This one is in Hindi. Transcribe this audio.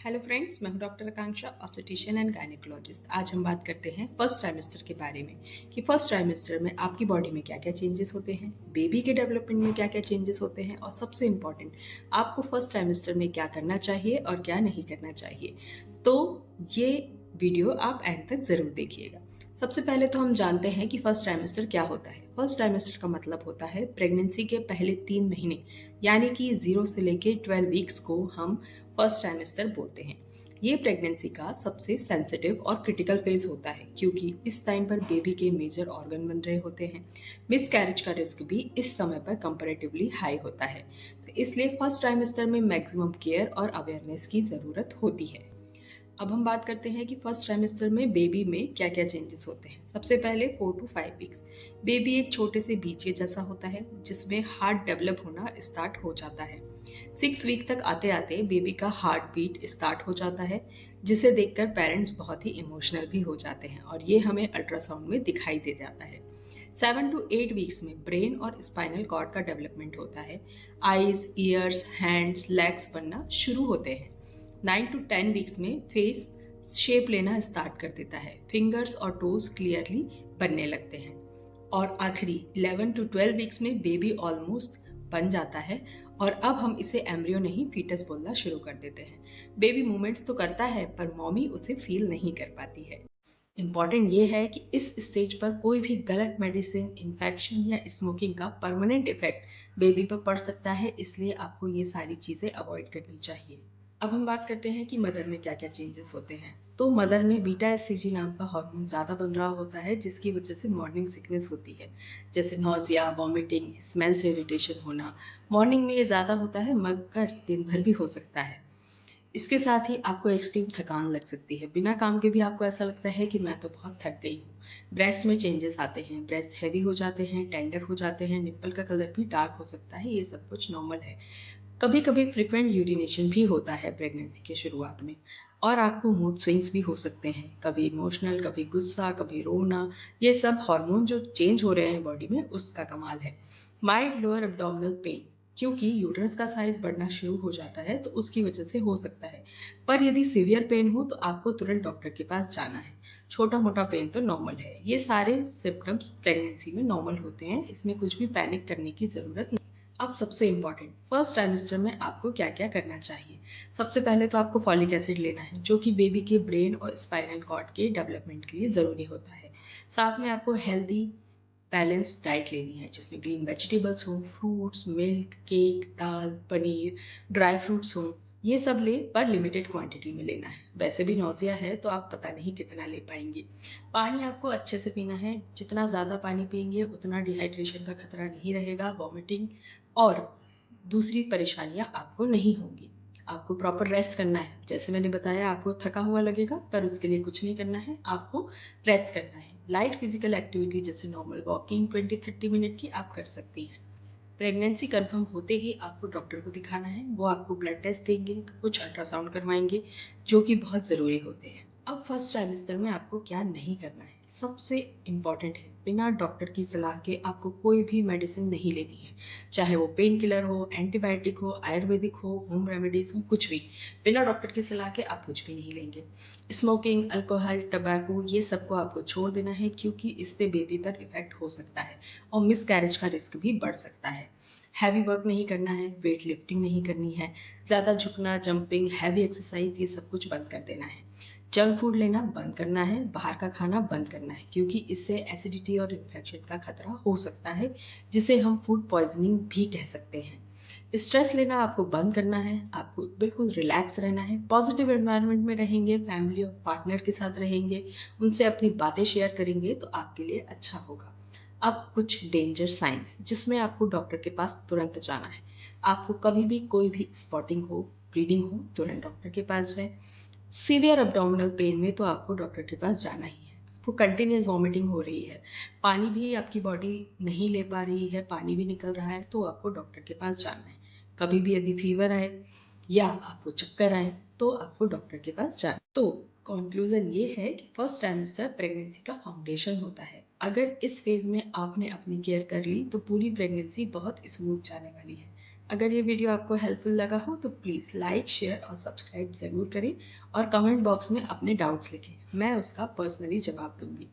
हेलो फ्रेंड्स, मैं हूं doctor Akanksha, obstetrician and gynaecologist. आज हम बात करते हैं फर्स्ट ट्राइमेस्टर के बारे में कि फर्स्ट ट्राइमेस्टर में आपकी बॉडी में क्या क्या चेंजेस होते हैं, बेबी के डेवलपमेंट में क्या क्या चेंजेस होते हैं और सबसे इम्पॉर्टेंट आपको फर्स्ट ट्राइमेस्टर में क्या करना चाहिए और क्या नहीं करना चाहिए। तो ये वीडियो आप एंड तक जरूर देखिएगा। सबसे पहले तो हम जानते हैं कि फर्स्ट ट्राइमेस्टर क्या होता है। फर्स्ट ट्राइमेस्टर का मतलब होता है प्रेगनेंसी के पहले 3 महीने, यानी कि 0 से लेके 12 वीक्स को हम फर्स्ट ट्राइमेस्टर बोलते हैं। ये प्रेगनेंसी का सबसे सेंसिटिव और क्रिटिकल फेज होता है, क्योंकि इस टाइम पर बेबी के मेजर ऑर्गन बन रहे होते हैं। मिस कैरेज का रिस्क भी इस समय पर कंपैरेटिवली हाई होता है। तो इसलिए फर्स्ट ट्राइमेस्टर में मैक्सिमम केयर और अवेयरनेस की जरूरत होती है। अब हम बात करते हैं कि फर्स्ट ट्राइमेस्टर में बेबी में क्या क्या चेंजेस होते हैं। सबसे पहले 4 to 5 वीक्स बेबी एक छोटे से बीज के जैसा होता है, जिसमें हार्ट डेवलप होना स्टार्ट हो जाता है। 6 वीक तक आते आते बेबी का हार्ट बीट स्टार्ट हो जाता है, जिसे देखकर पेरेंट्स बहुत ही इमोशनल भी हो जाते हैं और ये हमें अल्ट्रासाउंड में दिखाई दे जाता है। 7 to 8 वीक्स में ब्रेन और स्पाइनल कॉर्ड का डेवलपमेंट होता है। आईज, ईयर्स, हैंड्स, लेग्स बनना शुरू होते हैं। 9 to 10 वीक्स में फेस शेप लेना स्टार्ट कर देता है। फिंगर्स और टोज क्लियरली बनने लगते हैं। और आखिरी 11 to 12 वीक्स में बेबी ऑलमोस्ट बन जाता है और अब हम इसे एम्ब्रियो नहीं फीटस बोलना शुरू कर देते हैं। बेबी मूवमेंट्स तो करता है, पर मॉमी उसे फील नहीं कर पाती है। इम्पॉर्टेंट ये है कि इस स्टेज पर कोई भी गलत मेडिसिन, इन्फेक्शन या स्मोकिंग का परमानेंट इफेक्ट बेबी पर पड़ सकता है, इसलिए आपको ये सारी चीज़ें अवॉइड करनी चाहिए। अब हम बात करते हैं कि मदर में क्या क्या चेंजेस होते हैं। तो मदर में बीटा एससीजी नाम का हार्मोन ज़्यादा बन रहा होता है, जिसकी वजह से मॉर्निंग सिकनेस होती है, जैसे नोजिया, वॉमिटिंग, स्मेल से इरिटेशन होना। मॉर्निंग में ये ज़्यादा होता है, मगर दिन भर भी हो सकता है। इसके साथ ही आपको एक्सट्रीम थकान लग सकती है। बिना काम के भी आपको ऐसा लगता है कि मैं तो बहुत थक गई हूँ। ब्रेस्ट में चेंजेस आते हैं, ब्रेस्ट हैवी हो जाते हैं, टेंडर हो जाते हैं, निप्पल का कलर भी डार्क हो सकता है। ये सब कुछ नॉर्मल है। कभी कभी फ्रिक्वेंट यूरिनेशन भी होता है प्रेगनेंसी के शुरुआत में। और आपको मूड स्विंग्स भी हो सकते हैं, कभी इमोशनल, कभी गुस्सा, कभी रोना। ये सब हार्मोन जो चेंज हो रहे हैं बॉडी में, उसका कमाल है। माइल्ड लोअर एब्डोमिनल पेन, क्योंकि यूट्रस का साइज बढ़ना शुरू हो जाता है, तो उसकी वजह से हो सकता है। पर यदि सीवियर पेन हो तो आपको तुरंत डॉक्टर के पास जाना है। छोटा मोटा पेन तो नॉर्मल है। ये सारे सिम्टम्स प्रेगनेंसी में नॉर्मल होते हैं, इसमें कुछ भी पैनिक करने की जरूरत नहीं। अब सबसे इम्पॉर्टेंट, फर्स्ट ट्राइमेस्टर में आपको क्या क्या करना चाहिए। सबसे पहले तो आपको फॉलिक एसिड लेना है, जो कि बेबी के ब्रेन और स्पाइनल कॉर्ड के डेवलपमेंट के लिए ज़रूरी होता है। साथ में आपको हेल्दी बैलेंस डाइट लेनी है, जिसमें ग्रीन वेजिटेबल्स हो, फ्रूट्स, मिल्क, केक, दाल, पनीर, ड्राई फ्रूट्स हो। ये सब ले, पर लिमिटेड क्वांटिटी में लेना है। वैसे भी नौजिया है तो आप पता नहीं कितना ले पाएंगे। पानी आपको अच्छे से पीना है। जितना ज़्यादा पानी पिएंगे उतना डिहाइड्रेशन का खतरा नहीं रहेगा, वॉमिटिंग और दूसरी परेशानियां आपको नहीं होंगी। आपको प्रॉपर रेस्ट करना है। जैसे मैंने बताया, आपको थका हुआ लगेगा, पर उसके लिए कुछ नहीं करना है, आपको रेस्ट करना है। लाइट फिजिकल एक्टिविटी जैसे नॉर्मल वॉकिंग 20-30 मिनट की आप कर सकती हैं। प्रेगनेंसी कंफर्म होते ही आपको डॉक्टर को दिखाना है। वो आपको ब्लड टेस्ट देंगे, कुछ अल्ट्रासाउंड करवाएंगे, जो कि बहुत ज़रूरी होते हैं। अब फर्स्ट ट्राइमेस्टर में आपको क्या नहीं करना है, सबसे इम्पॉर्टेंट है, बिना डॉक्टर की सलाह के आपको कोई भी मेडिसिन नहीं लेनी है। चाहे वो पेन किलर हो, एंटीबायोटिक हो, आयुर्वेदिक हो, होम रेमेडीज हो, कुछ भी। बिना डॉक्टर की सलाह के आप कुछ भी नहीं लेंगे। स्मोकिंग, अल्कोहल, टबैको, ये सबको आपको छोड़ देना है, क्योंकि इससे बेबी पर इफेक्ट हो सकता है और मिस कैरेज का रिस्क भी बढ़ सकता है। हैवी वर्क नहीं करना है, वेट लिफ्टिंग नहीं करनी है, ज़्यादा झुकना, जंपिंग, हैवी एक्सरसाइज, ये सब कुछ बंद कर देना है। जंक फूड लेना बंद करना है, बाहर का खाना बंद करना है, क्योंकि इससे एसिडिटी और इन्फेक्शन का खतरा हो सकता है, जिसे हम फूड पॉइजनिंग भी कह सकते हैं। स्ट्रेस लेना आपको बंद करना है, आपको बिल्कुल रिलैक्स रहना है। पॉजिटिव एनवायरनमेंट में रहेंगे, फैमिली और पार्टनर के साथ रहेंगे, उनसे अपनी बातें शेयर करेंगे, तो आपके लिए अच्छा होगा। अब कुछ डेंजर साइंस, जिसमें आपको डॉक्टर के पास तुरंत जाना है। आपको कभी भी कोई भी स्पॉटिंग हो, ब्लीडिंग हो, तुरंत डॉक्टर के पास जाए। सीवियर अब्डोमिनल पेन में तो आपको डॉक्टर के पास जाना ही है। आपको कंटिन्यूस वॉमिटिंग हो रही है, पानी भी आपकी बॉडी नहीं ले पा रही है, पानी भी निकल रहा है, तो आपको डॉक्टर के पास जाना है। कभी भी यदि फीवर आए या आपको चक्कर आए, तो आपको डॉक्टर के पास जाना। तो कंक्लूजन ये है कि फर्स्ट ट्राइमेस्टर प्रेगनेंसी का फाउंडेशन होता है। अगर इस फेज में आपने अपनी केयर कर ली, तो पूरी प्रेगनेंसी बहुत स्मूथ जाने वाली है। अगर ये वीडियो आपको हेल्पफुल लगा हो तो प्लीज़ लाइक, शेयर और सब्सक्राइब ज़रूर करें और कमेंट बॉक्स में अपने डाउट्स लिखें। मैं उसका पर्सनली जवाब दूँगी।